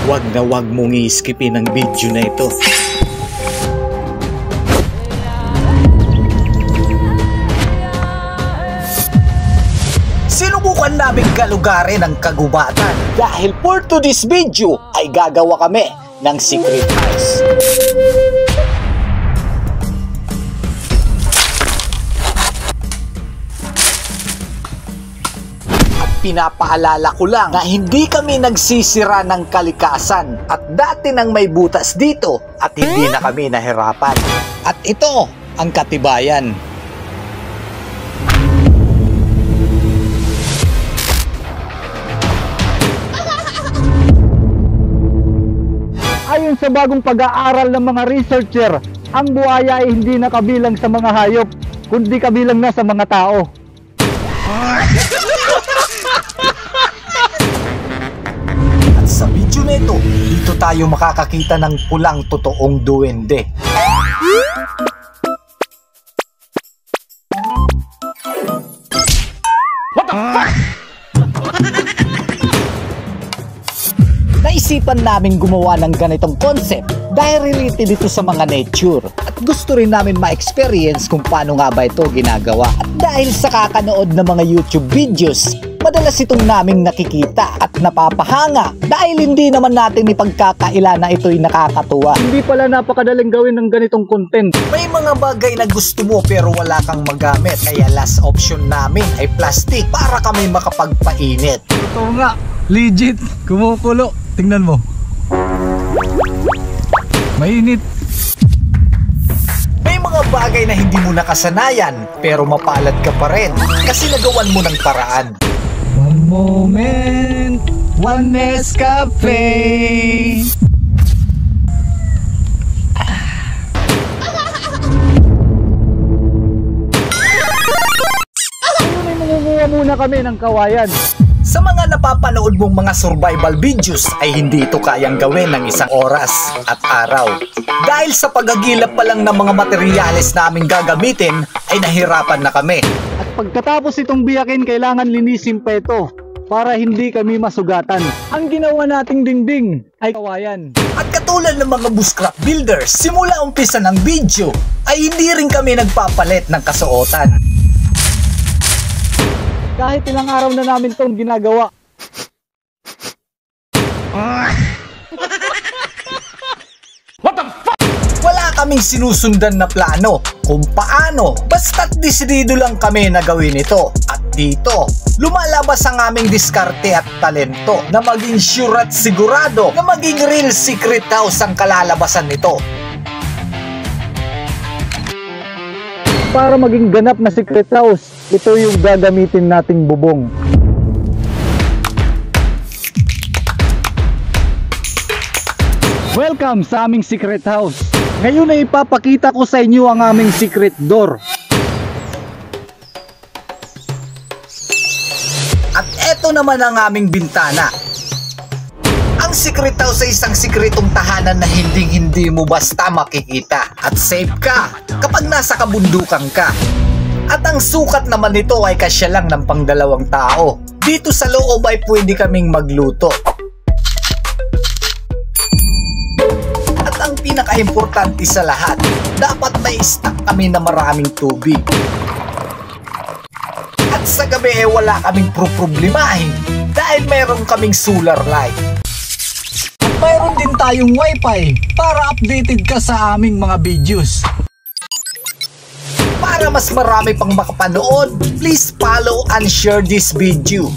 Wag na wag mong i-skipin ang video na ito. Sinubukan naming galugarin ang kagubatan dahil for today's video ay gagawa kami ng secret house. At pinapaalala ko lang na hindi kami nagsisira ng kalikasan at dati nang may butas dito at hindi na kami nahirapan. At ito ang katibayan. Ayon sa bagong pag-aaral ng mga researcher, ang buhaya ay hindi na kabilang sa mga hayop, kundi kabilang na sa mga tao. At sa video na ito, dito tayo makakakita ng pulang totoong duwende. What the fuck? Naisipan namin gumawa ng ganitong concept dahil related ito sa mga nature at gusto rin namin ma-experience kung paano nga ba ito ginagawa. At dahil sa kakanood ng mga YouTube videos, madalas itong naming nakikita at napapahanga dahil hindi naman natin ipagkakaila na ito'y nakakatuwa. Hindi pala napakadaling gawin ng ganitong content. May mga bagay na gusto mo pero wala kang magamit, kaya last option namin ay plastic para kami makapagpainit. Totoo nga, legit, kumukulo. Tingnan mo. Mainit. May mga bagay na hindi mo nakasanayan pero mapalad ka pa rin kasi nagawan mo ng paraan. One moment, one Nescafe. Mangunguha muna kami ng kawayan. Sa mga napapanood mong mga survival videos ay hindi ito kayang gawin ng isang oras at araw. Dahil sa pagagilap pa lang ng mga materyales na aming gagamitin ay nahirapan na kami. At pagkatapos itong biyakin, kailangan linisin pa ito para hindi kami masugatan. Ang ginawa nating dingding ay kawayan. At katulad ng mga bushcraft builders, simula umpisa ng video ay hindi rin kami nagpapalit ng kasuotan. Kahit ilang araw na namin itong ginagawa. What the fuck? Wala kaming sinusundan na plano kung paano, basta't desidido lang kami na gawin ito. At dito, lumalabas ang aming diskarte at talento na maging sure at sigurado na maging real secret house ang kalalabasan nito. Para maging ganap na secret house, ito yung gagamitin nating bubong. Welcome sa aming secret house. Ngayon ay ipapakita ko sa inyo ang aming secret door. At eto naman ang aming bintana. Ang secret house ay isang sikretong tahanan na hindi mo basta makikita. At safe ka kapag nasa kabundukan ka. At ang sukat naman nito ay kasya lang ng pang-2 tao. Dito sa loob ay pwede kaming magluto. At ang pinaka-importante sa lahat, dapat may stock kami na maraming tubig. At sa gabi ay wala kaming problemahin dahil mayroon kaming solar light. At mayroon din tayong wifi para updated ka sa aming mga videos. Para mas marami pang makapanood, please follow and share this video.